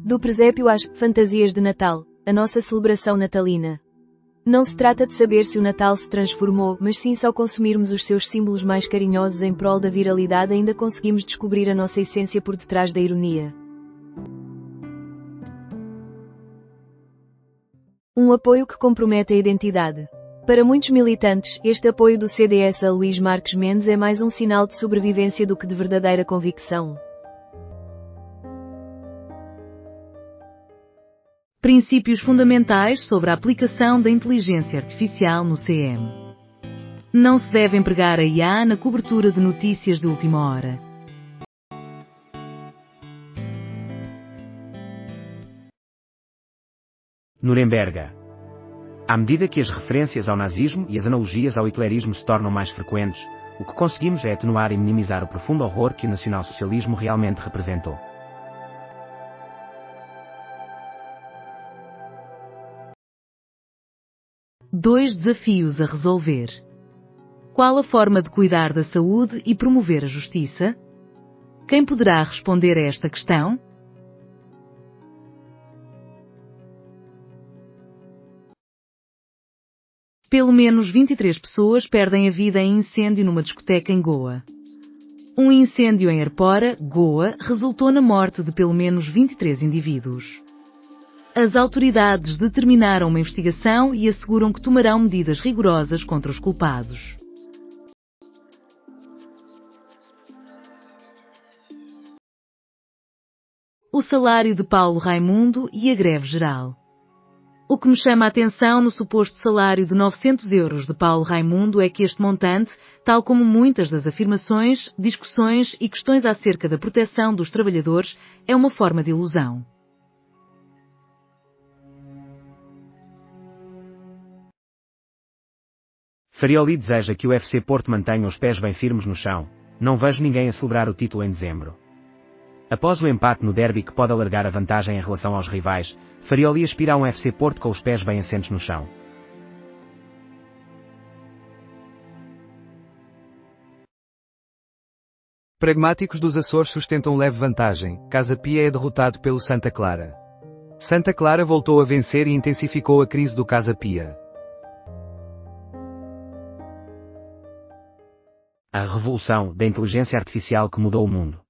Do presépio às fantasias de Natal, a nossa celebração natalina. Não se trata de saber se o Natal se transformou, mas sim se ao consumirmos os seus símbolos mais carinhosos em prol da viralidade ainda conseguimos descobrir a nossa essência por detrás da ironia. Um apoio que compromete a identidade. Para muitos militantes, este apoio do CDS a Luís Marques Mendes é mais um sinal de sobrevivência do que de verdadeira convicção. Princípios fundamentais sobre a aplicação da inteligência artificial no CM. Não se deve empregar a IA na cobertura de notícias de última hora. Nuremberg. À medida que as referências ao nazismo e as analogias ao hitlerismo se tornam mais frequentes, o que conseguimos é atenuar e minimizar o profundo horror que o nacionalsocialismo realmente representou. Dois desafios a resolver. Qual a forma de cuidar da saúde e promover a justiça? Quem poderá responder a esta questão? Pelo menos 23 pessoas perdem a vida em incêndio numa discoteca em Goa. Um incêndio em Arpora, Goa, resultou na morte de pelo menos 23 indivíduos. As autoridades determinaram uma investigação e asseguram que tomarão medidas rigorosas contra os culpados. O salário de Paulo Raimundo e a greve geral. O que me chama a atenção no suposto salário de 900 euros de Paulo Raimundo é que este montante, tal como muitas das afirmações, discussões e questões acerca da proteção dos trabalhadores, é uma forma de ilusão. Farioli deseja que o FC Porto mantenha os pés bem firmes no chão. Não vejo ninguém a celebrar o título em dezembro. Após o empate no derby que pode alargar a vantagem em relação aos rivais, Farioli aspira a um FC Porto com os pés bem assentes no chão. Pragmáticos dos Açores sustentam leve vantagem. Casa Pia é derrotado pelo Santa Clara. Santa Clara voltou a vencer e intensificou a crise do Casa Pia. A revolução da inteligência artificial que mudou o mundo.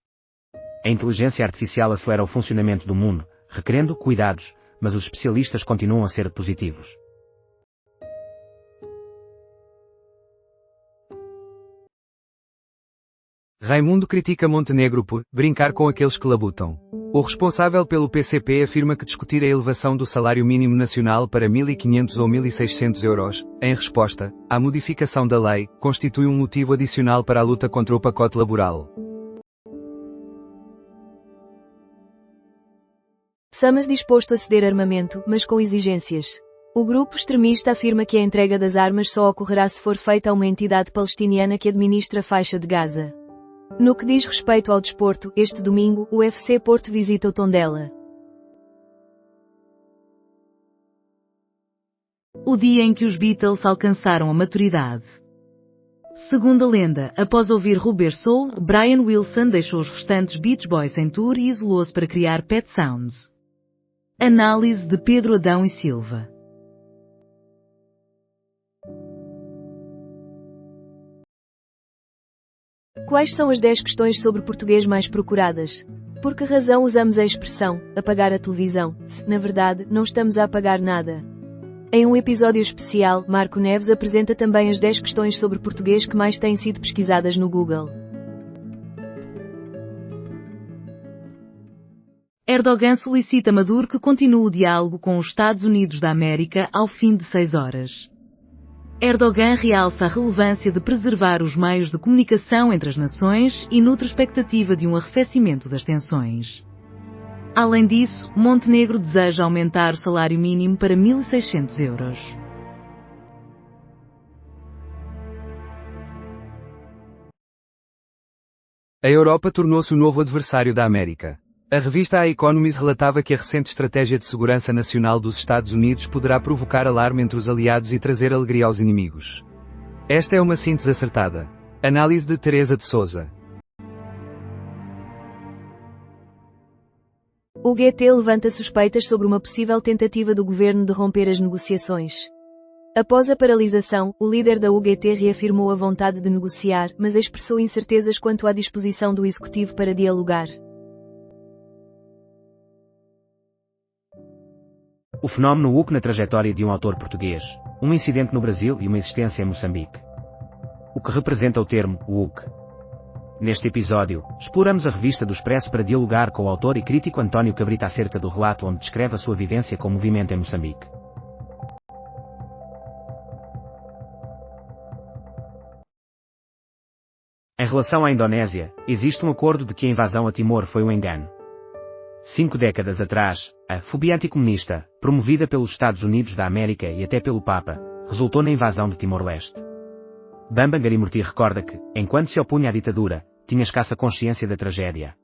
A inteligência artificial acelera o funcionamento do mundo, requerendo cuidados, mas os especialistas continuam a ser positivos. Raimundo critica Montenegro por brincar com aqueles que labutam. O responsável pelo PCP afirma que discutir a elevação do salário mínimo nacional para 1.500 ou 1.600 euros, em resposta à modificação da lei, constitui um motivo adicional para a luta contra o pacote laboral. Samas disposto a ceder armamento, mas com exigências. O grupo extremista afirma que a entrega das armas só ocorrerá se for feita a uma entidade palestiniana que administra a faixa de Gaza. No que diz respeito ao desporto, este domingo, o FC Porto visita o Tondela. O dia em que os Beatles alcançaram a maturidade. Segundo a lenda, após ouvir Rubber Soul, Brian Wilson deixou os restantes Beach Boys em tour e isolou-se para criar Pet Sounds. Análise de Pedro Adão e Silva. Quais são as 10 questões sobre português mais procuradas? Por que razão usamos a expressão apagar a televisão, se, na verdade, não estamos a apagar nada? Em um episódio especial, Marco Neves apresenta também as 10 questões sobre português que mais têm sido pesquisadas no Google. Erdogan solicita a Maduro que continue o diálogo com os Estados Unidos da América ao fim de 6 horas. Erdogan realça a relevância de preservar os meios de comunicação entre as nações e nutre expectativa de um arrefecimento das tensões. Além disso, Montenegro deseja aumentar o salário mínimo para 1.600 euros. A Europa tornou-se o novo adversário da América. A revista A Economist relatava que a recente estratégia de segurança nacional dos Estados Unidos poderá provocar alarme entre os aliados e trazer alegria aos inimigos. Esta é uma síntese acertada. Análise de Teresa de Souza. O GT levanta suspeitas sobre uma possível tentativa do governo de romper as negociações. Após a paralisação, o líder da UGT reafirmou a vontade de negociar, mas expressou incertezas quanto à disposição do executivo para dialogar. O fenómeno UC na trajetória de um autor português, um incidente no Brasil e uma existência em Moçambique. O que representa o termo UC? Neste episódio, exploramos a revista do Expresso para dialogar com o autor e crítico António Cabrita acerca do relato onde descreve a sua vivência com o movimento em Moçambique. Em relação à Indonésia, existe um acordo de que a invasão a Timor foi um engano. 5 décadas atrás, a fobia anticomunista, promovida pelos Estados Unidos da América e até pelo Papa, resultou na invasão de Timor-Leste. Bamba Garimurti recorda que, enquanto se opunha à ditadura, tinha escassa consciência da tragédia.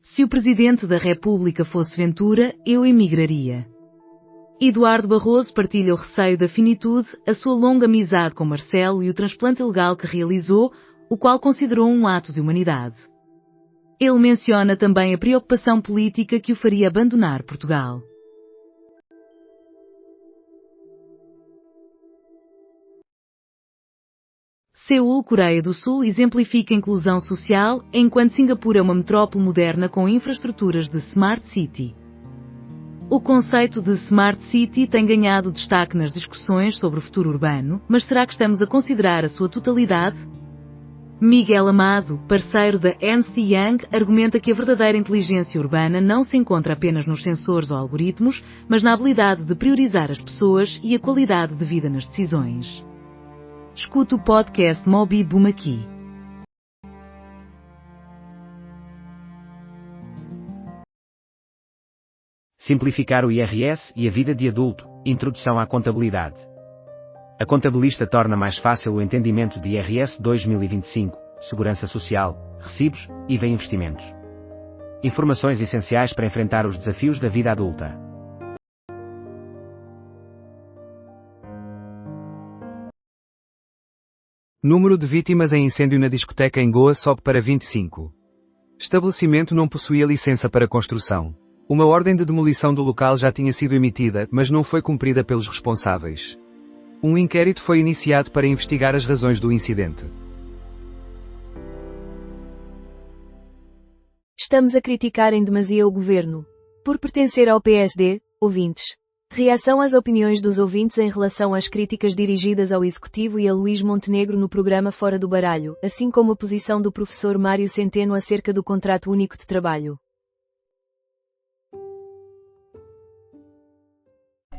Se o Presidente da República fosse Ventura, eu emigraria. Eduardo Barroso partilha o receio da finitude, a sua longa amizade com Marcelo e o transplante ilegal que realizou, o qual considerou um ato de humanidade. Ele menciona também a preocupação política que o faria abandonar Portugal. Seul, Coreia do Sul, exemplifica a inclusão social, enquanto Singapura é uma metrópole moderna com infraestruturas de Smart City. O conceito de Smart City tem ganhado destaque nas discussões sobre o futuro urbano, mas será que estamos a considerar a sua totalidade? Miguel Amado, parceiro da Ernst Young, argumenta que a verdadeira inteligência urbana não se encontra apenas nos sensores ou algoritmos, mas na habilidade de priorizar as pessoas e a qualidade de vida nas decisões. Escuta o podcast Moby Boom aqui. Simplificar o IRS e a vida de adulto, introdução à contabilidade. A contabilista torna mais fácil o entendimento de IRS 2025, Segurança Social, Recibos, IVA e Investimentos. Informações essenciais para enfrentar os desafios da vida adulta. Número de vítimas em incêndio na discoteca em Goa sobe para 25. Estabelecimento não possuía licença para construção. Uma ordem de demolição do local já tinha sido emitida, mas não foi cumprida pelos responsáveis. Um inquérito foi iniciado para investigar as razões do incidente. Estamos a criticar em demasia o governo. Por pertencer ao PSD, ouvintes. Reação às opiniões dos ouvintes em relação às críticas dirigidas ao Executivo e a Luís Montenegro no programa Fora do Baralho, assim como a posição do professor Mário Centeno acerca do Contrato Único de Trabalho.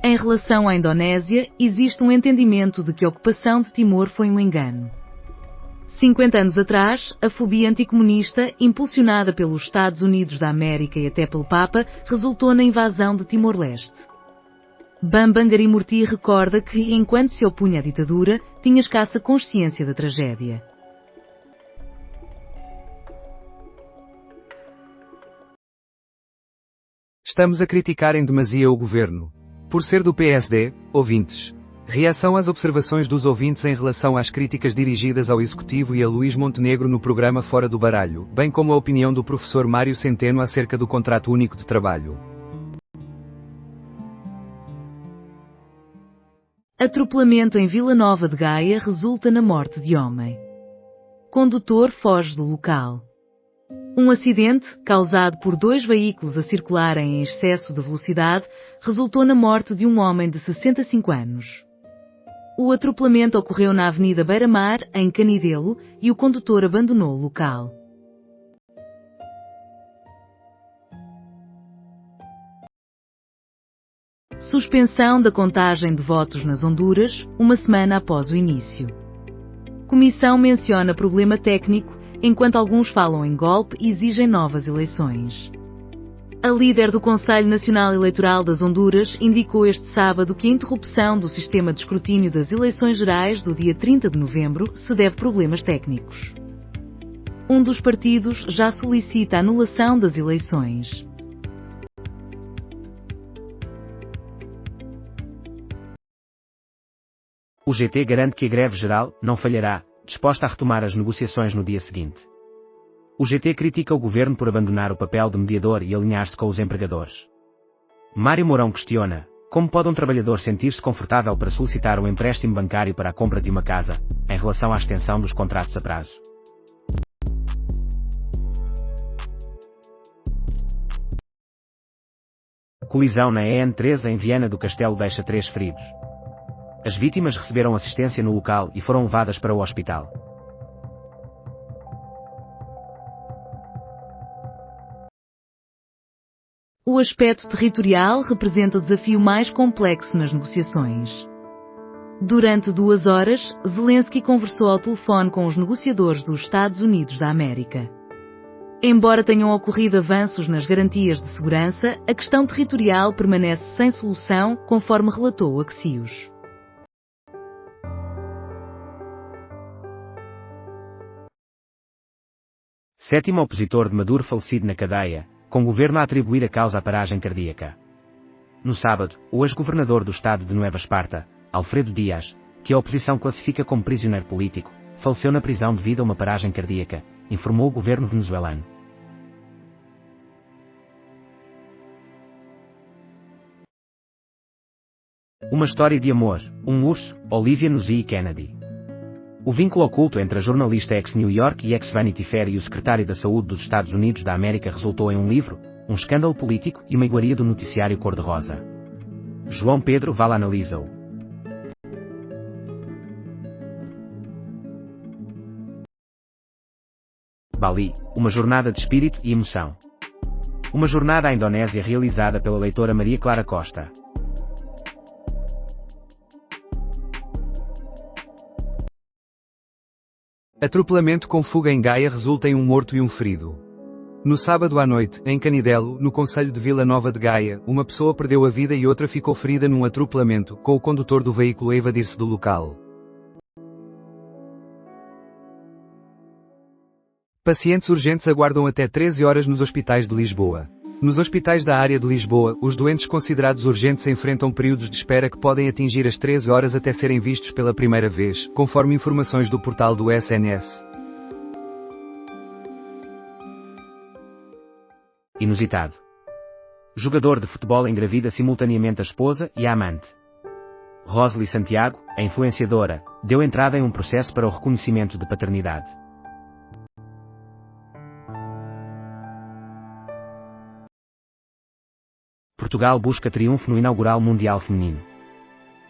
Em relação à Indonésia, existe um entendimento de que a ocupação de Timor foi um engano. 50 anos atrás, a fobia anticomunista, impulsionada pelos Estados Unidos da América e até pelo Papa, resultou na invasão de Timor-Leste. Bamba Garimurti recorda que, enquanto se opunha à ditadura, tinha escassa consciência da tragédia. Estamos a criticar em demasia o governo. Por ser do PSD, ouvintes. Reação às observações dos ouvintes em relação às críticas dirigidas ao Executivo e a Luís Montenegro no programa Fora do Baralho, bem como a opinião do professor Mário Centeno acerca do Contrato Único de Trabalho. Atropelamento em Vila Nova de Gaia resulta na morte de homem. Condutor foge do local. Um acidente, causado por 2 veículos a circularem em excesso de velocidade, resultou na morte de um homem de 65 anos. O atropelamento ocorreu na Avenida Beira-Mar, em Canidelo, e o condutor abandonou o local. Suspensão da contagem de votos nas Honduras, uma semana após o início. Comissão menciona problema técnico, enquanto alguns falam em golpe e exigem novas eleições. A líder do Conselho Nacional Eleitoral das Honduras indicou este sábado que a interrupção do sistema de escrutínio das eleições gerais do dia 30 de novembro se deve a problemas técnicos. Um dos partidos já solicita a anulação das eleições. O GT garante que a greve geral não falhará, disposta a retomar as negociações no dia seguinte. O GT critica o governo por abandonar o papel de mediador e alinhar-se com os empregadores. Mário Mourão questiona: como pode um trabalhador sentir-se confortável para solicitar um empréstimo bancário para a compra de uma casa, em relação à extensão dos contratos a prazo? Colisão na EN3 em Viana do Castelo deixa 3 feridos. As vítimas receberam assistência no local e foram levadas para o hospital. O aspecto territorial representa o desafio mais complexo nas negociações. Durante 2 horas, Zelensky conversou ao telefone com os negociadores dos Estados Unidos da América. Embora tenham ocorrido avanços nas garantias de segurança, a questão territorial permanece sem solução, conforme relatou Axios. Sétimo opositor de Maduro falecido na cadeia, com o governo a atribuir a causa à paragem cardíaca. No sábado, o ex-governador do estado de Nueva Esparta, Alfredo Dias, que a oposição classifica como prisioneiro político, faleceu na prisão devido a uma paragem cardíaca, informou o governo venezuelano. Uma história de amor, um urso, Olivia Nuzzi e Kennedy. O vínculo oculto entre a jornalista ex-New York e ex-Vanity Fair e o secretário da Saúde dos Estados Unidos da América resultou em um livro, um escândalo político e uma iguaria do noticiário cor-de-rosa. João Pedro Vala analisa-o. Bali, uma jornada de espírito e emoção. Uma jornada à Indonésia realizada pela leitora Maria Clara Costa. Atropelamento com fuga em Gaia resulta em um morto e um ferido. No sábado à noite, em Canidelo, no concelho de Vila Nova de Gaia, uma pessoa perdeu a vida e outra ficou ferida num atropelamento, com o condutor do veículo a evadir-se do local. Pacientes urgentes aguardam até 13 horas nos hospitais de Lisboa. Nos hospitais da área de Lisboa, os doentes considerados urgentes enfrentam períodos de espera que podem atingir as 13 horas até serem vistos pela primeira vez, conforme informações do portal do SNS. Inusitado. Jogador de futebol engravida simultaneamente a esposa e a amante. Rosely Santiago, a influenciadora, deu entrada em um processo para o reconhecimento de paternidade. Portugal busca triunfo no inaugural Mundial Feminino.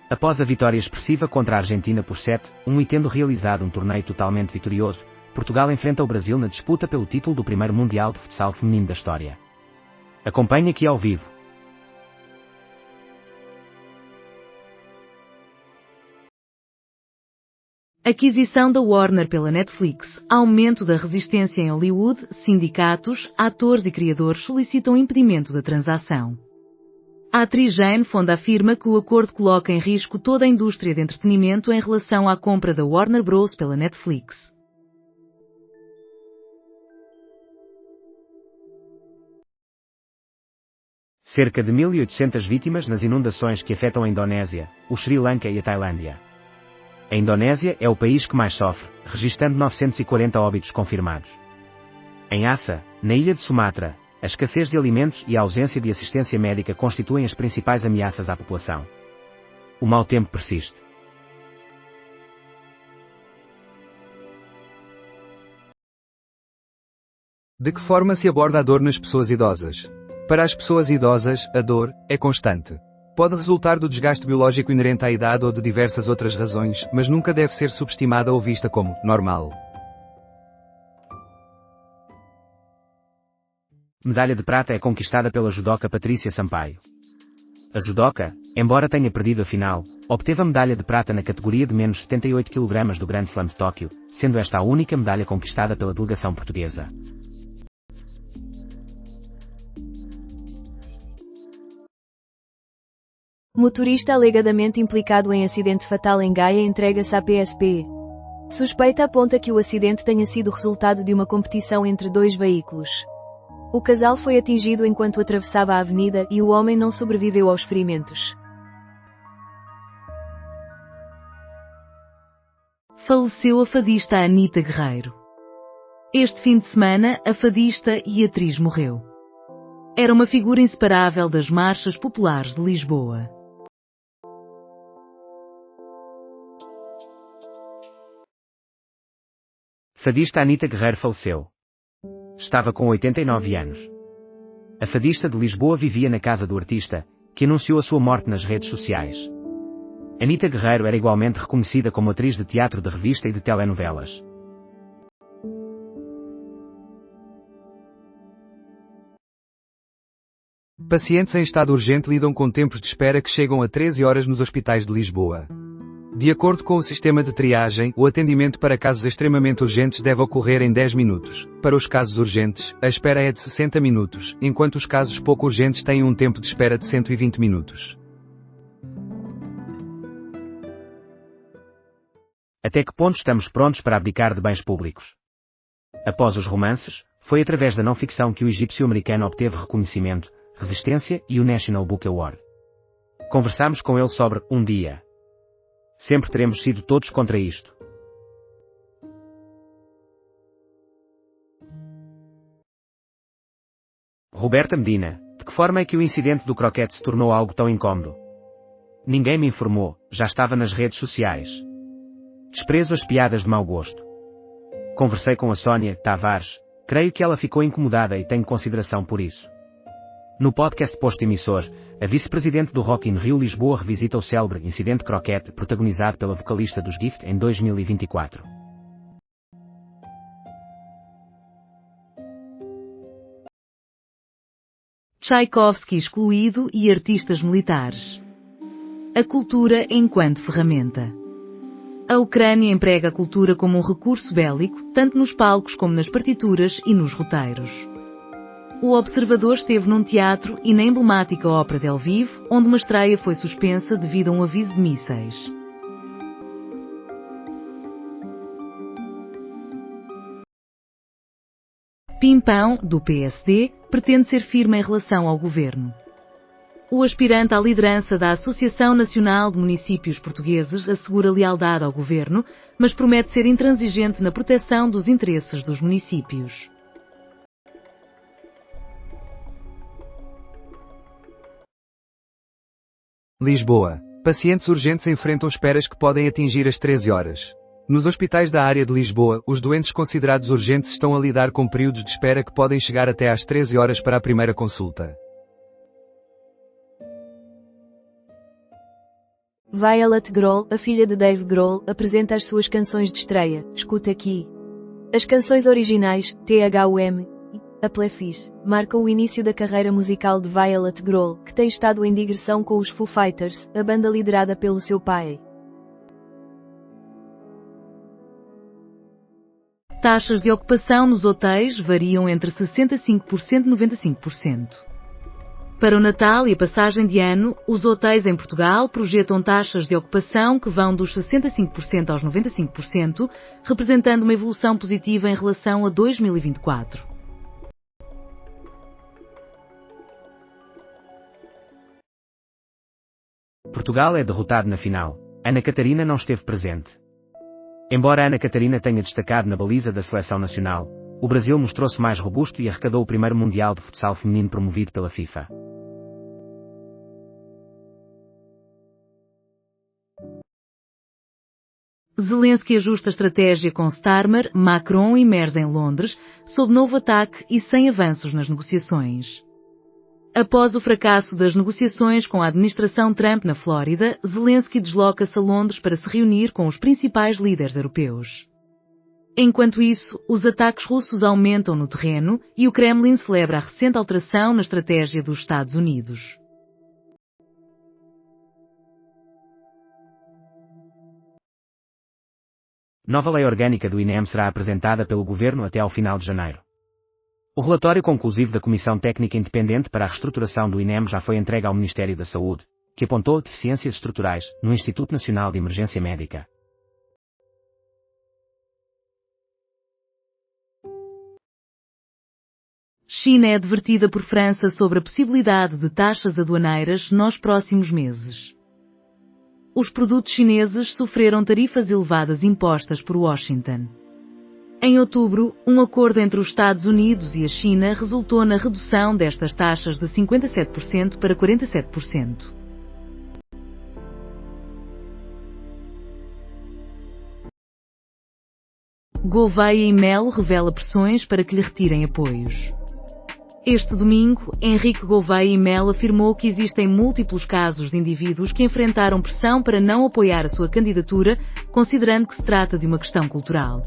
Após a vitória expressiva contra a Argentina por 7-1 e tendo realizado um torneio totalmente vitorioso, Portugal enfrenta o Brasil na disputa pelo título do primeiro Mundial de Futsal Feminino da história. Acompanhe aqui ao vivo. Aquisição da Warner pela Netflix, aumento da resistência em Hollywood, sindicatos, atores e criadores solicitam impedimento da transação. A atriz Jane Fonda afirma que o acordo coloca em risco toda a indústria de entretenimento em relação à compra da Warner Bros. Pela Netflix. Cerca de 1.800 vítimas nas inundações que afetam a Indonésia, o Sri Lanka e a Tailândia. A Indonésia é o país que mais sofre, registrando 940 óbitos confirmados. Em Aceh, na ilha de Sumatra, a escassez de alimentos e a ausência de assistência médica constituem as principais ameaças à população. O mau tempo persiste. De que forma se aborda a dor nas pessoas idosas? Para as pessoas idosas, a dor é constante. Pode resultar do desgaste biológico inerente à idade ou de diversas outras razões, mas nunca deve ser subestimada ou vista como normal. Medalha de prata é conquistada pela judoca Patrícia Sampaio. A judoca, embora tenha perdido a final, obteve a medalha de prata na categoria de menos 78 kg do Grand Slam de Tóquio, sendo esta a única medalha conquistada pela delegação portuguesa. Motorista alegadamente implicado em acidente fatal em Gaia entrega-se à PSP. Suspeita aponta que o acidente tenha sido resultado de uma competição entre 2 veículos. O casal foi atingido enquanto atravessava a avenida e o homem não sobreviveu aos ferimentos. faleceu a fadista Anita Guerreiro. Este fim de semana, a fadista e atriz morreu. Era uma figura inseparável das marchas populares de Lisboa. Fadista Anita Guerreiro faleceu. Estava com 89 anos. A fadista de Lisboa vivia na casa do artista, que anunciou a sua morte nas redes sociais. Anita Guerreiro era igualmente reconhecida como atriz de teatro de revista e de telenovelas. Pacientes em estado urgente lidam com tempos de espera que chegam a 13 horas nos hospitais de Lisboa. De acordo com o sistema de triagem, o atendimento para casos extremamente urgentes deve ocorrer em 10 minutos. Para os casos urgentes, a espera é de 60 minutos, enquanto os casos pouco urgentes têm um tempo de espera de 120 minutos. Até que ponto estamos prontos para abdicar de bens públicos? Após os romances, foi através da não-ficção que o egípcio-americano obteve reconhecimento, resistência e o National Book Award. Conversámos com ele sobre Um Dia. Sempre teremos sido todos contra isto. Roberta Medina, de que forma é que o incidente do croquete se tornou algo tão incómodo? Ninguém me informou, já estava nas redes sociais. Desprezo as piadas de mau gosto. Conversei com a Sónia Tavares, creio que ela ficou incomodada e tenho consideração por isso. No podcast post-emissor, a vice-presidente do Rock in Rio Lisboa revisita o célebre incidente croquete protagonizado pela vocalista dos Gift em 2024. Tchaikovsky excluído e artistas militares. A cultura enquanto ferramenta. A Ucrânia emprega a cultura como um recurso bélico, tanto nos palcos como nas partituras e nos roteiros. O Observador esteve num teatro e na emblemática Ópera de Lviv, onde uma estreia foi suspensa devido a um aviso de mísseis. Pimpão, do PSD, pretende ser firme em relação ao governo. O aspirante à liderança da Associação Nacional de Municípios Portugueses assegura lealdade ao governo, mas promete ser intransigente na proteção dos interesses dos municípios. Lisboa. Pacientes urgentes enfrentam esperas que podem atingir as 13 horas. Nos hospitais da área de Lisboa, os doentes considerados urgentes estão a lidar com períodos de espera que podem chegar até às 13 horas para a primeira consulta. Violet Grohl, a filha de Dave Grohl, apresenta as suas canções de estreia. Escuta aqui. As canções originais, THUM e A Plefis, marcam o início da carreira musical de Violet Grohl, que tem estado em digressão com os Foo Fighters, a banda liderada pelo seu pai. Taxas de ocupação nos hotéis variam entre 65% e 95%. Para o Natal e a passagem de ano, os hotéis em Portugal projetam taxas de ocupação que vão dos 65% aos 95%, representando uma evolução positiva em relação a 2024. Portugal é derrotado na final. Ana Catarina não esteve presente. Embora Ana Catarina tenha destacado na baliza da seleção nacional, o Brasil mostrou-se mais robusto e arrecadou o primeiro Mundial de Futsal feminino promovido pela FIFA. Zelensky ajusta a estratégia com Starmer, Macron e Merz em Londres, sob novo ataque e sem avanços nas negociações. Após o fracasso das negociações com a administração Trump na Flórida, Zelensky desloca-se a Londres para se reunir com os principais líderes europeus. Enquanto isso, os ataques russos aumentam no terreno e o Kremlin celebra a recente alteração na estratégia dos Estados Unidos. Nova lei orgânica do INEM será apresentada pelo Governo até ao final de janeiro. O relatório conclusivo da Comissão Técnica Independente para a Reestruturação do INEM já foi entregue ao Ministério da Saúde, que apontou deficiências estruturais no Instituto Nacional de Emergência Médica. China é advertida por França sobre a possibilidade de taxas aduaneiras nos próximos meses. os produtos chineses sofreram tarifas elevadas impostas por Washington. Em outubro, um acordo entre os Estados Unidos e a China resultou na redução destas taxas de 57% para 47%. Gouveia e Melo revela pressões para que lhe retirem apoios. Este domingo, Henrique Gouveia e Melo afirmou que existem múltiplos casos de indivíduos que enfrentaram pressão para não apoiar a sua candidatura, considerando que se trata de uma questão cultural.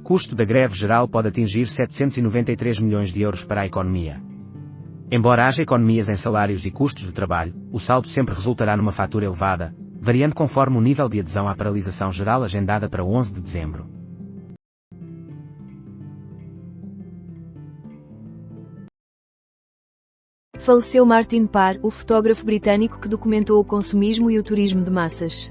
Custo da greve geral pode atingir 793 milhões de euros para a economia. Embora haja economias em salários e custos do trabalho, o saldo sempre resultará numa fatura elevada, variando conforme o nível de adesão à paralisação geral agendada para 11 de dezembro. Faleceu Martin Parr, o fotógrafo britânico que documentou o consumismo e o turismo de massas.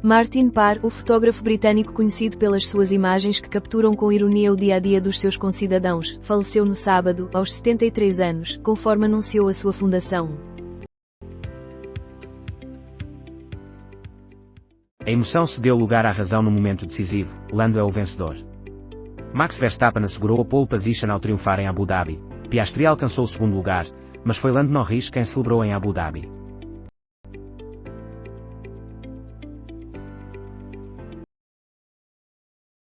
Martin Parr, o fotógrafo britânico conhecido pelas suas imagens que capturam com ironia o dia-a-dia dos seus concidadãos, faleceu no sábado, aos 73 anos, conforme anunciou a sua fundação. A emoção cedeu lugar à razão no momento decisivo, Lando é o vencedor. Max Verstappen assegurou a pole position ao triunfar em Abu Dhabi, Piastri alcançou o segundo lugar, mas foi Lando Norris quem celebrou em Abu Dhabi.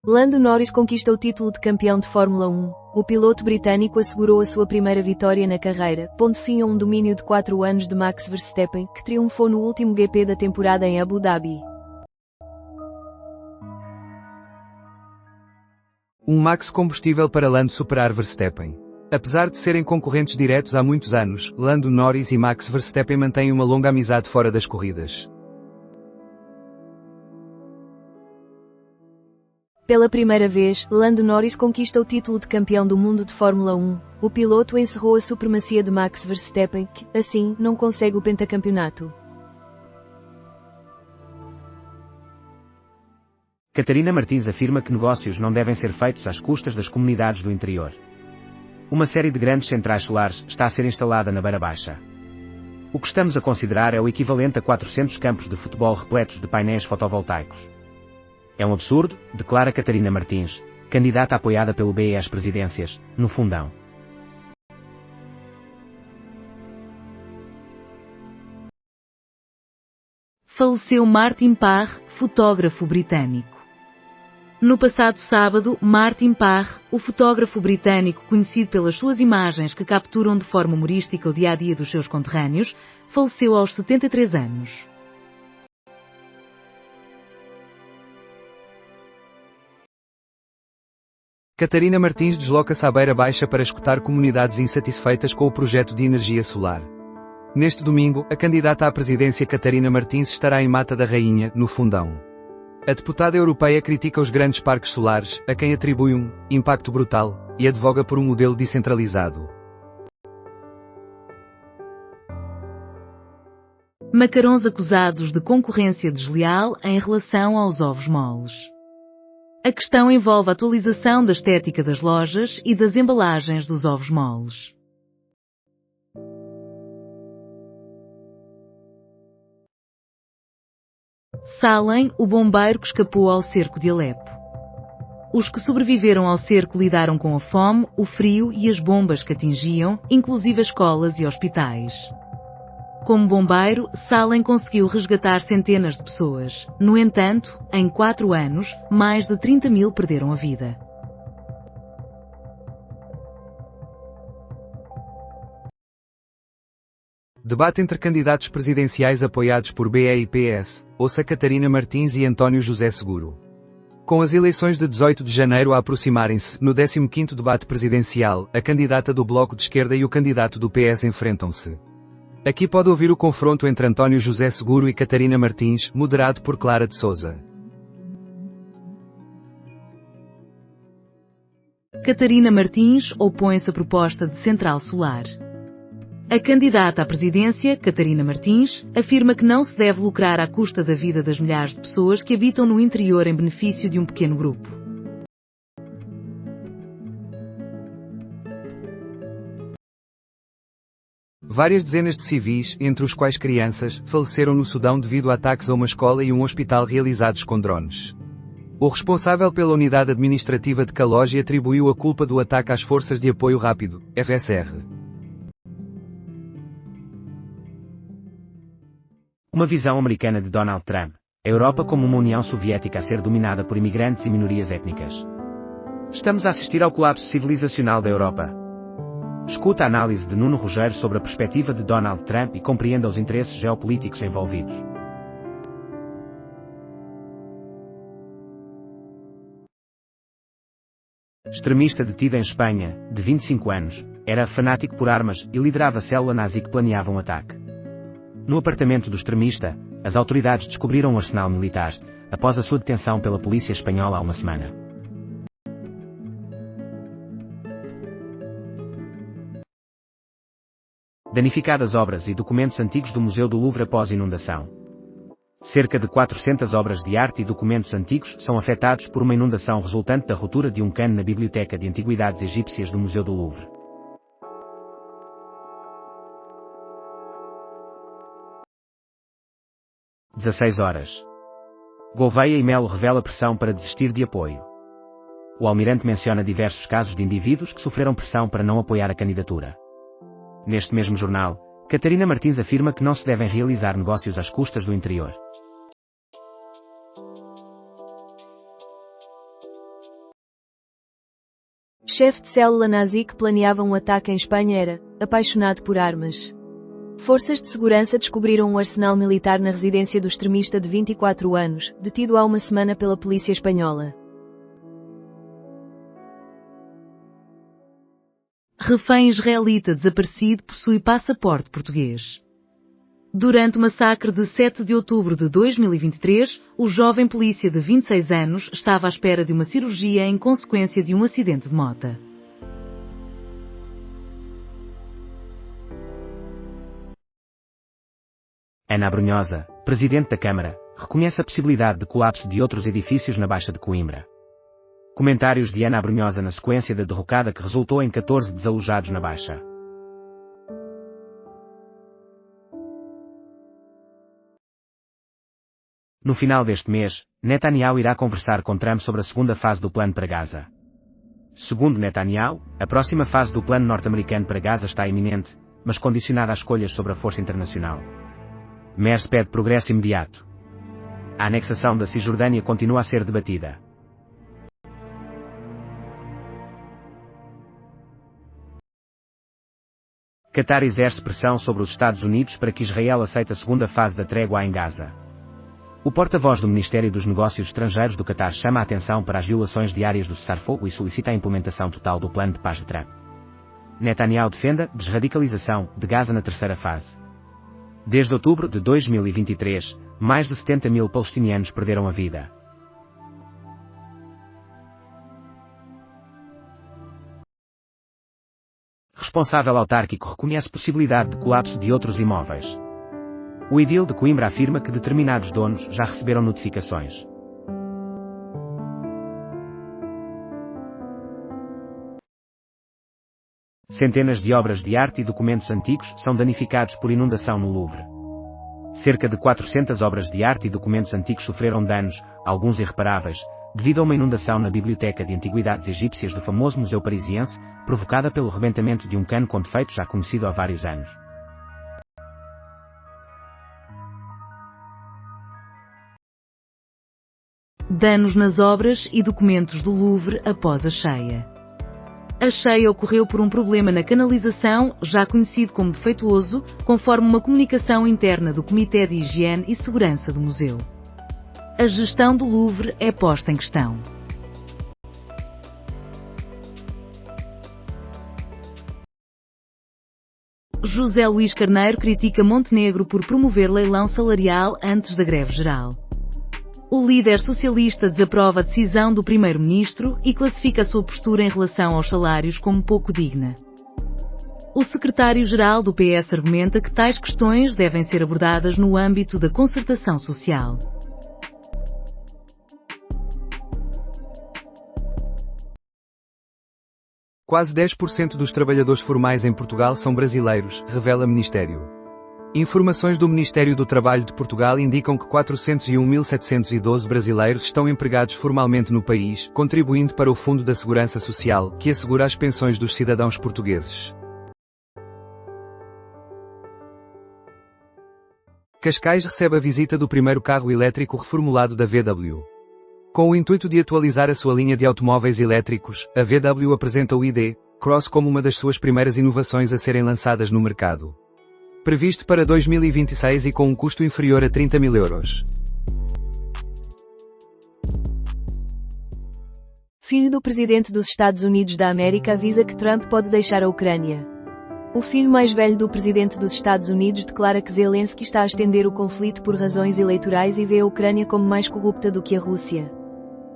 Lando Norris conquista o título de campeão de Fórmula 1. O piloto britânico assegurou a sua primeira vitória na carreira, pondo fim a um domínio de 4 anos de Max Verstappen, que triunfou no último GP da temporada em Abu Dhabi. Um max combustível para Lando superar Verstappen. Apesar de serem concorrentes diretos há muitos anos, Lando Norris e Max Verstappen mantêm uma longa amizade fora das corridas. Pela primeira vez, Lando Norris conquista o título de campeão do mundo de Fórmula 1. O piloto encerrou a supremacia de Max Verstappen, que, assim, não consegue o pentacampeonato. Catarina Martins afirma que negócios não devem ser feitos às custas das comunidades do interior. Uma série de grandes centrais solares está a ser instalada na Beira Baixa. O que estamos a considerar é o equivalente a 400 campos de futebol repletos de painéis fotovoltaicos. É um absurdo, declara Catarina Martins, candidata apoiada pelo BE às presidências, no Fundão. Faleceu Martin Parr, fotógrafo britânico. No passado sábado, Martin Parr, o fotógrafo britânico conhecido pelas suas imagens que capturam de forma humorística o dia-a-dia dos seus conterrâneos, faleceu aos 73 anos. Catarina Martins desloca-se à Beira Baixa para escutar comunidades insatisfeitas com o projeto de energia solar. Neste domingo, a candidata à presidência Catarina Martins estará em Mata da Rainha, no Fundão. A deputada europeia critica os grandes parques solares, a quem atribui um impacto brutal, e advoga por um modelo descentralizado. Macarons acusados de concorrência desleal em relação aos ovos moles. A questão envolve a atualização da estética das lojas e das embalagens dos ovos moles. Salem, o bombeiro que escapou ao cerco de Alepo. Os que sobreviveram ao cerco lidaram com a fome, o frio e as bombas que atingiam, inclusive as escolas e hospitais. Como bombeiro, Salem conseguiu resgatar centenas de pessoas. No entanto, em 4 anos, mais de 30 mil perderam a vida. Debate entre candidatos presidenciais apoiados por BE e PS, ouça Catarina Martins e António José Seguro. Com as eleições de 18 de janeiro a aproximarem-se, no 15º debate presidencial, a candidata do Bloco de Esquerda e o candidato do PS enfrentam-se. Aqui pode ouvir o confronto entre António José Seguro e Catarina Martins, moderado por Clara de Sousa. Catarina Martins opõe-se à proposta de central solar. A candidata à presidência, Catarina Martins, afirma que não se deve lucrar à custa da vida das milhares de pessoas que habitam no interior em benefício de um pequeno grupo. Várias dezenas de civis, entre os quais crianças, faleceram no Sudão devido a ataques a uma escola e um hospital realizados com drones. O responsável pela Unidade Administrativa de Kaloji atribuiu a culpa do ataque às Forças de Apoio Rápido, FSR. Uma visão americana de Donald Trump. A Europa como uma União Soviética a ser dominada por imigrantes e minorias étnicas. Estamos a assistir ao colapso civilizacional da Europa. Escuta a análise de Nuno Rogério sobre a perspectiva de Donald Trump e compreenda os interesses geopolíticos envolvidos. Extremista detido em Espanha, de 25 anos, era fanático por armas e liderava a célula nazi que planeava um ataque. No apartamento do extremista, as autoridades descobriram um arsenal militar, após a sua detenção pela polícia espanhola há uma semana. Danificadas obras e documentos antigos do Museu do Louvre após inundação. Cerca de 400 obras de arte e documentos antigos são afetados por uma inundação resultante da ruptura de um cano na Biblioteca de Antiguidades Egípcias do Museu do Louvre. Às 16 horas. Gouveia e Melo revela pressão para desistir de apoio. O almirante menciona diversos casos de indivíduos que sofreram pressão para não apoiar a candidatura. Neste mesmo jornal, Catarina Martins afirma que não se devem realizar negócios às custas do interior. Chefe de célula nazi que planeava um ataque em Espanha era apaixonado por armas. Forças de segurança descobriram um arsenal militar na residência do extremista de 24 anos, detido há uma semana pela polícia espanhola. Refém israelita desaparecido possui passaporte português. Durante o massacre de 7 de outubro de 2023, o jovem polícia de 26 anos estava à espera de uma cirurgia em consequência de um acidente de moto. Ana Abrunhosa, presidente da Câmara, reconhece a possibilidade de colapso de outros edifícios na Baixa de Coimbra. Comentários de Ana Abrunhosa na sequência da derrocada que resultou em 14 desalojados na Baixa. No final deste mês, Netanyahu irá conversar com Trump sobre a segunda fase do plano para Gaza. Segundo Netanyahu, a próxima fase do plano norte-americano para Gaza está iminente, mas condicionada a escolhas sobre a força internacional. Merz pede progresso imediato. A anexação da Cisjordânia continua a ser debatida. Qatar exerce pressão sobre os Estados Unidos para que Israel aceite a segunda fase da trégua em Gaza. O porta-voz do Ministério dos Negócios Estrangeiros do Qatar chama a atenção para as violações diárias do cessar-fogo e solicita a implementação total do plano de paz de Trump. Netanyahu defende a desradicalização de Gaza na terceira fase. Desde outubro de 2023, mais de 70 mil palestinianos perderam a vida. Responsável autárquico reconhece possibilidade de colapso de outros imóveis. O edil de Coimbra afirma que determinados donos já receberam notificações. Centenas de obras de arte e documentos antigos são danificados por inundação no Louvre. Cerca de 400 obras de arte e documentos antigos sofreram danos, alguns irreparáveis, devido a uma inundação na Biblioteca de Antiguidades Egípcias do famoso Museu Parisiense, provocada pelo rebentamento de um cano com defeitos já conhecido há vários anos. Danos nas obras e documentos do Louvre após a cheia. A cheia ocorreu por um problema na canalização, já conhecido como defeituoso, conforme uma comunicação interna do Comitê de Higiene e Segurança do Museu. A gestão do Louvre é posta em questão. José Luís Carneiro critica Montenegro por promover leilão salarial antes da greve geral. O líder socialista desaprova a decisão do primeiro-ministro e classifica a sua postura em relação aos salários como pouco digna. O secretário-geral do PS argumenta que tais questões devem ser abordadas no âmbito da concertação social. Quase 10% dos trabalhadores formais em Portugal são brasileiros, revela Ministério. Informações do Ministério do Trabalho de Portugal indicam que 401.712 brasileiros estão empregados formalmente no país, contribuindo para o Fundo da Segurança Social, que assegura as pensões dos cidadãos portugueses. Cascais recebe a visita do primeiro carro elétrico reformulado da VW. Com o intuito de atualizar a sua linha de automóveis elétricos, a VW apresenta o ID Cross como uma das suas primeiras inovações a serem lançadas no mercado. Previsto para 2026 e com um custo inferior a 30 mil euros. Filho do presidente dos Estados Unidos da América avisa que Trump pode deixar a Ucrânia. O filho mais velho do presidente dos Estados Unidos declara que Zelensky está a estender o conflito por razões eleitorais e vê a Ucrânia como mais corrupta do que a Rússia.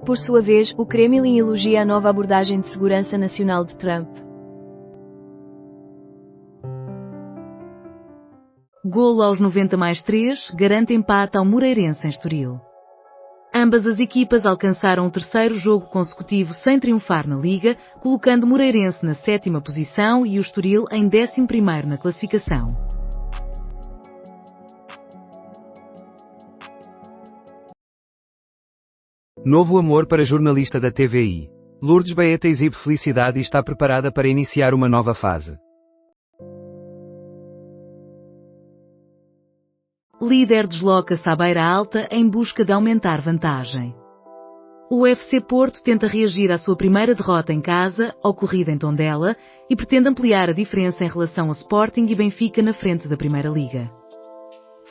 Por sua vez, o Kremlin elogia a nova abordagem de segurança nacional de Trump. Golo aos 90+3 garante empate ao Moreirense em Estoril. Ambas as equipas alcançaram o terceiro jogo consecutivo sem triunfar na Liga, colocando o Moreirense na 7ª posição e o Estoril em 11º na classificação. Novo amor para jornalista da TVI. Lourdes Baeta exibe felicidade e está preparada para iniciar uma nova fase. Líder desloca-se à Beira Alta em busca de aumentar vantagem. O FC Porto tenta reagir à sua primeira derrota em casa, ocorrida em Tondela, e pretende ampliar a diferença em relação ao Sporting e Benfica na frente da Primeira Liga.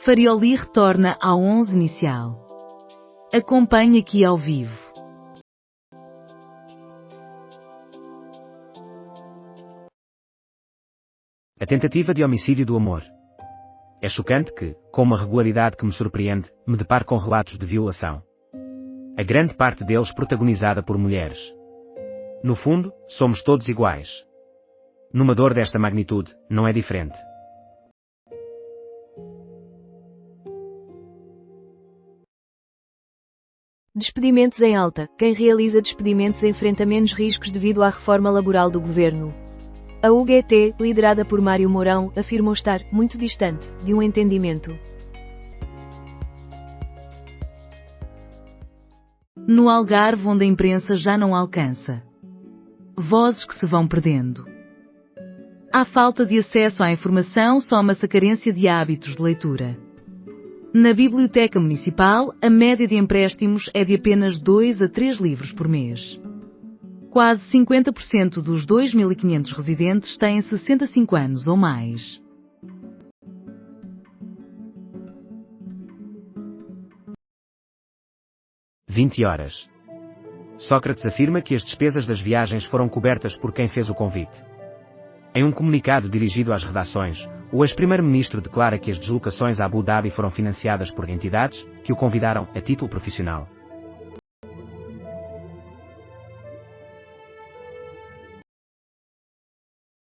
Farioli retorna ao 11 inicial. Acompanhe aqui ao vivo. A tentativa de homicídio do amor. É chocante que, com uma regularidade que me surpreende, me deparo com relatos de violação. A grande parte deles protagonizada por mulheres. No fundo, somos todos iguais. Numa dor desta magnitude, não é diferente. Despedimentos em alta. Quem realiza despedimentos enfrenta menos riscos devido à reforma laboral do governo. A UGT, liderada por Mário Mourão, afirmou estar muito distante de um entendimento. No Algarve, onde a imprensa já não alcança. Vozes que se vão perdendo. À falta de acesso à informação, soma-se a carência de hábitos de leitura. Na Biblioteca Municipal, a média de empréstimos é de apenas 2 a 3 livros por mês. Quase 50% dos 2.500 residentes têm 65 anos ou mais. (20h). Sócrates afirma que as despesas das viagens foram cobertas por quem fez o convite. Em um comunicado dirigido às redações, o ex-primeiro-ministro declara que as deslocações a Abu Dhabi foram financiadas por entidades que o convidaram a título profissional.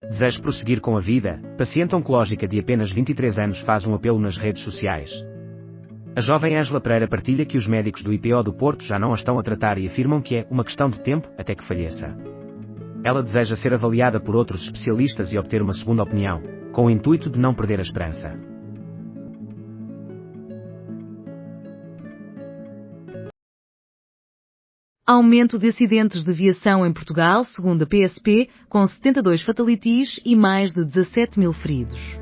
Deseja prosseguir com a vida. Paciente oncológica de apenas 23 anos faz um apelo nas redes sociais. A jovem Ângela Pereira partilha que os médicos do IPO do Porto já não a estão a tratar e afirmam que é uma questão de tempo até que falheça. Ela deseja ser avaliada por outros especialistas e obter uma segunda opinião, com o intuito de não perder a esperança. Aumento de acidentes de viação em Portugal, segundo a PSP, com 72 fatalities e mais de 17 mil feridos.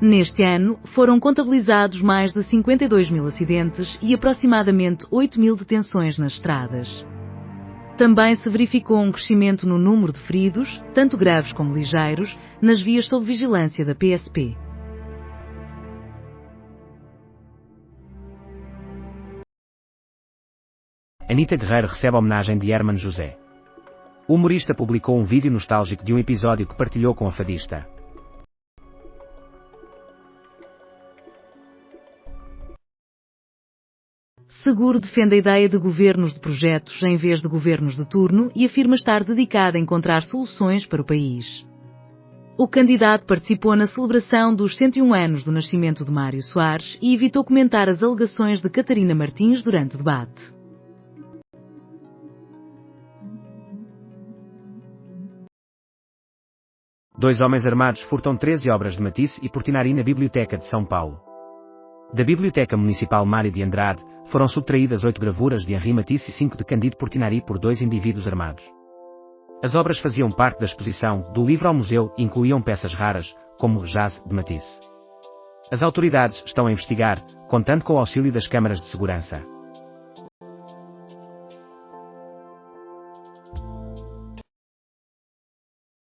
Neste ano, foram contabilizados mais de 52 mil acidentes e aproximadamente 8 mil detenções nas estradas. Também se verificou um crescimento no número de feridos, tanto graves como ligeiros, nas vias sob vigilância da PSP. Anita Guerreiro recebe a homenagem de Hermano José. O humorista publicou um vídeo nostálgico de um episódio que partilhou com a fadista. Seguro defende a ideia de governos de projetos em vez de governos de turno e afirma estar dedicado a encontrar soluções para o país. O candidato participou na celebração dos 101 anos do nascimento de Mário Soares e evitou comentar as alegações de Catarina Martins durante o debate. Dois homens armados furtam 13 obras de Matisse e Portinari na Biblioteca de São Paulo. Da Biblioteca Municipal Mário de Andrade, foram subtraídas 8 gravuras de Henri Matisse e 5 de Cândido Portinari por 2 indivíduos armados. As obras faziam parte da exposição do livro ao museu e incluíam peças raras, como Jazz de Matisse. As autoridades estão a investigar, contando com o auxílio das câmaras de segurança.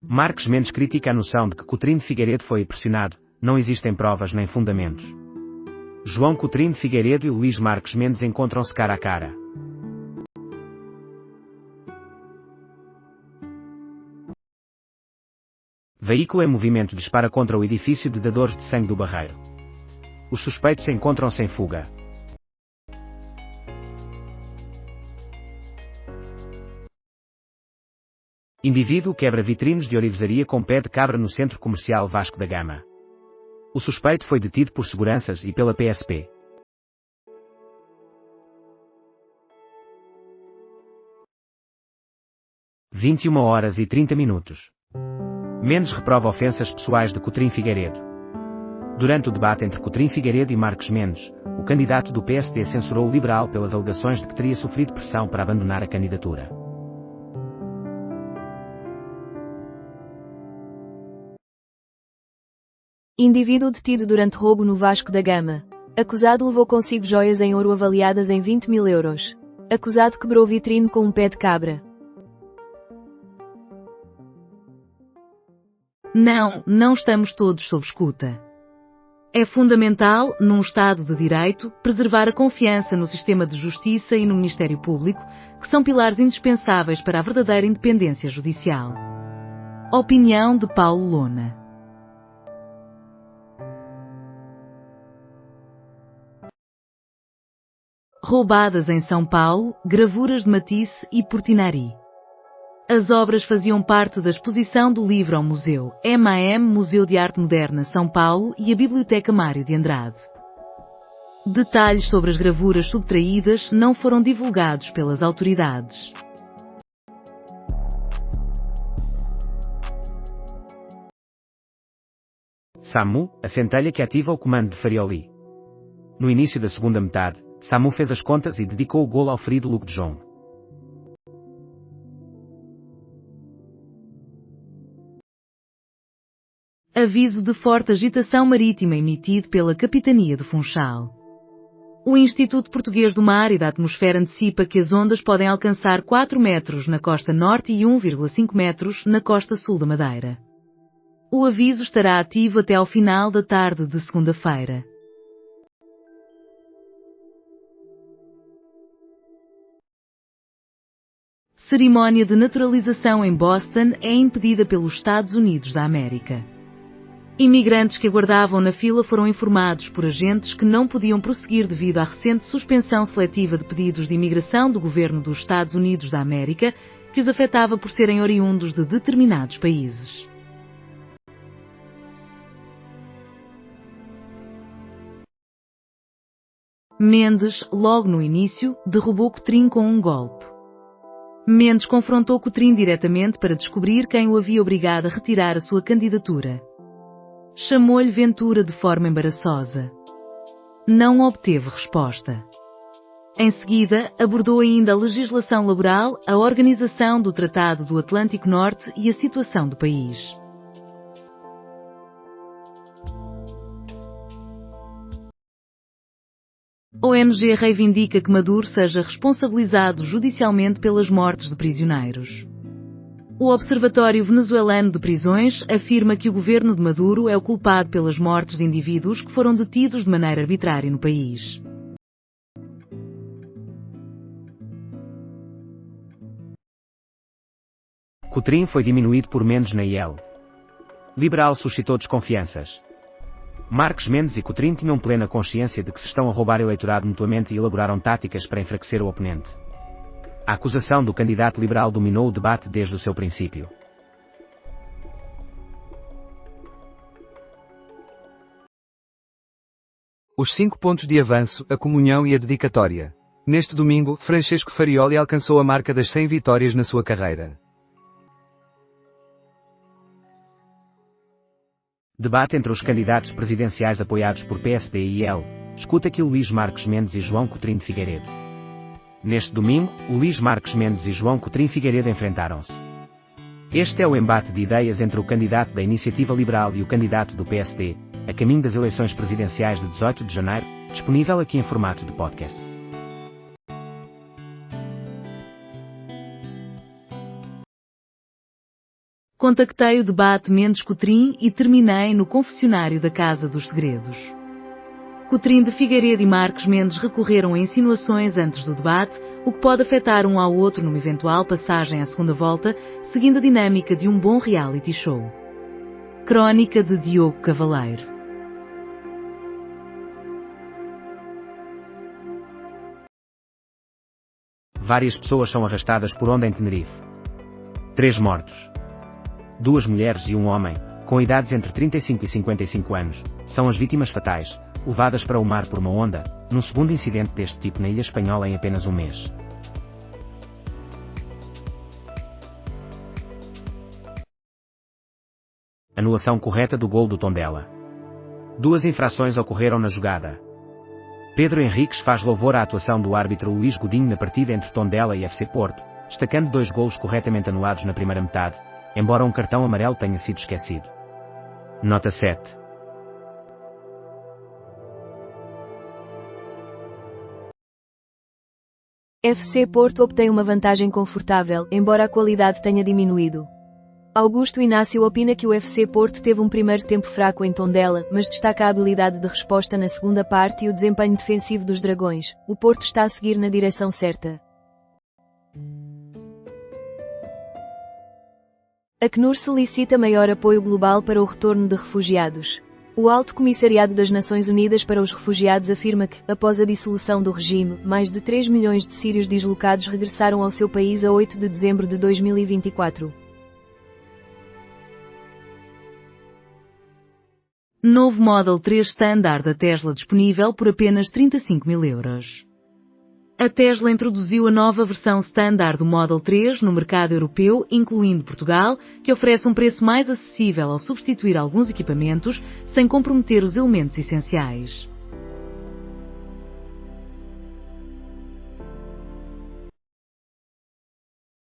Marques Mendes critica a noção de que Coutrinho de Figueiredo foi pressionado. Não existem provas nem fundamentos. João Coutrinho de Figueiredo e Luís Marques Mendes encontram-se cara a cara. Veículo em movimento dispara contra o edifício de dadores de sangue do Barreiro. Os suspeitos encontram-se em fuga. Indivíduo quebra vitrines de orivesaria com pé de cabra no centro comercial Vasco da Gama. O suspeito foi detido por seguranças e pela PSP. (20 horas e 30 minutos). Mendes reprova ofensas pessoais de Coutrinho Figueiredo. Durante o debate entre Coutrinho Figueiredo e Marques Mendes, o candidato do PSD censurou o liberal pelas alegações de que teria sofrido pressão para abandonar a candidatura. Indivíduo detido durante roubo no Vasco da Gama. Acusado levou consigo joias em ouro avaliadas em 20 mil euros. Acusado quebrou vitrine com um pé de cabra. Não estamos todos sob escuta. É fundamental, num Estado de Direito, preservar a confiança no sistema de justiça e no Ministério Público, que são pilares indispensáveis para a verdadeira independência judicial. Opinião de Paulo Lona. Roubadas em São Paulo, gravuras de Matisse e Portinari. As obras faziam parte da exposição do livro ao museu, MAM Museu de Arte Moderna São Paulo e a Biblioteca Mário de Andrade. Detalhes sobre as gravuras subtraídas não foram divulgados pelas autoridades. SAMU, a centelha que ativa o comando de Farioli. No início da segunda metade, SAMU fez as contas e dedicou o golo ao ferido Luke de Jong. Aviso de forte agitação marítima emitido pela Capitania do Funchal. O Instituto Português do Mar e da Atmosfera antecipa que as ondas podem alcançar 4 metros na costa norte e 1,5 metros na costa sul da Madeira. O aviso estará ativo até ao final da tarde de segunda-feira. Cerimónia de naturalização em Boston é impedida pelos Estados Unidos da América. Imigrantes que aguardavam na fila foram informados por agentes que não podiam prosseguir devido à recente suspensão seletiva de pedidos de imigração do governo dos Estados Unidos da América, que os afetava por serem oriundos de determinados países. Mendes, logo no início, derrubou Coutrinho com um golpe. Mendes confrontou Coutrinho diretamente para descobrir quem o havia obrigado a retirar a sua candidatura. Chamou-lhe Ventura de forma embaraçosa. Não obteve resposta. Em seguida, abordou ainda a legislação laboral, a organização do Tratado do Atlântico Norte e a situação do país. ONG reivindica que Maduro seja responsabilizado judicialmente pelas mortes de prisioneiros. O Observatório Venezuelano de Prisões afirma que o governo de Maduro é o culpado pelas mortes de indivíduos que foram detidos de maneira arbitrária no país. Coutrinho foi diminuído por Mendes na IEL. Liberal suscitou desconfianças. Marques Mendes e Coutrinho tinham plena consciência de que se estão a roubar eleitorado mutuamente e elaboraram táticas para enfraquecer o oponente. A acusação do candidato liberal dominou o debate desde o seu princípio. Os 5 pontos de avanço, a comunhão e a dedicatória. Neste domingo, Francesco Farioli alcançou a marca das 100 vitórias na sua carreira. Debate entre os candidatos presidenciais apoiados por PSD e IL. Escuta aqui Luís Marques Mendes e João Coutinho de Figueiredo. Neste domingo, Luís Marques Mendes e João Coutinho de Figueiredo enfrentaram-se. Este é o embate de ideias entre o candidato da Iniciativa Liberal e o candidato do PSD, a caminho das eleições presidenciais de 18 de janeiro, disponível aqui em formato de podcast. Contactei o debate Mendes Coutinho e terminei no confessionário da Casa dos Segredos. Coutinho de Figueiredo e Marques Mendes recorreram a insinuações antes do debate, o que pode afetar um ao outro numa eventual passagem à segunda volta, seguindo a dinâmica de um bom reality show. Crónica de Diogo Cavaleiro. Várias pessoas são arrastadas por onda em Tenerife. 3 mortos. 2 mulheres e um homem, com idades entre 35 e 55 anos, são as vítimas fatais, levadas para o mar por uma onda, num segundo incidente deste tipo na ilha espanhola em apenas um mês. Anulação correta do gol do Tondela. 2 infrações ocorreram na jogada. Pedro Henriques faz louvor à atuação do árbitro Luís Godinho na partida entre Tondela e FC Porto, destacando 2 golos corretamente anulados na primeira metade, embora um cartão amarelo tenha sido esquecido. Nota 7. FC Porto obtém uma vantagem confortável, embora a qualidade tenha diminuído. Augusto Inácio opina que o FC Porto teve um primeiro tempo fraco em Tondela, mas destaca a habilidade de resposta na segunda parte e o desempenho defensivo dos Dragões. O Porto está a seguir na direção certa. Acnur solicita maior apoio global para o retorno de refugiados. O Alto Comissariado das Nações Unidas para os Refugiados afirma que, após a dissolução do regime, mais de 3 milhões de sírios deslocados regressaram ao seu país a 8 de dezembro de 2024. Novo Model 3 Standard da Tesla disponível por apenas 35 mil euros. A Tesla introduziu a nova versão Standard do Model 3 no mercado europeu, incluindo Portugal, que oferece um preço mais acessível ao substituir alguns equipamentos, sem comprometer os elementos essenciais.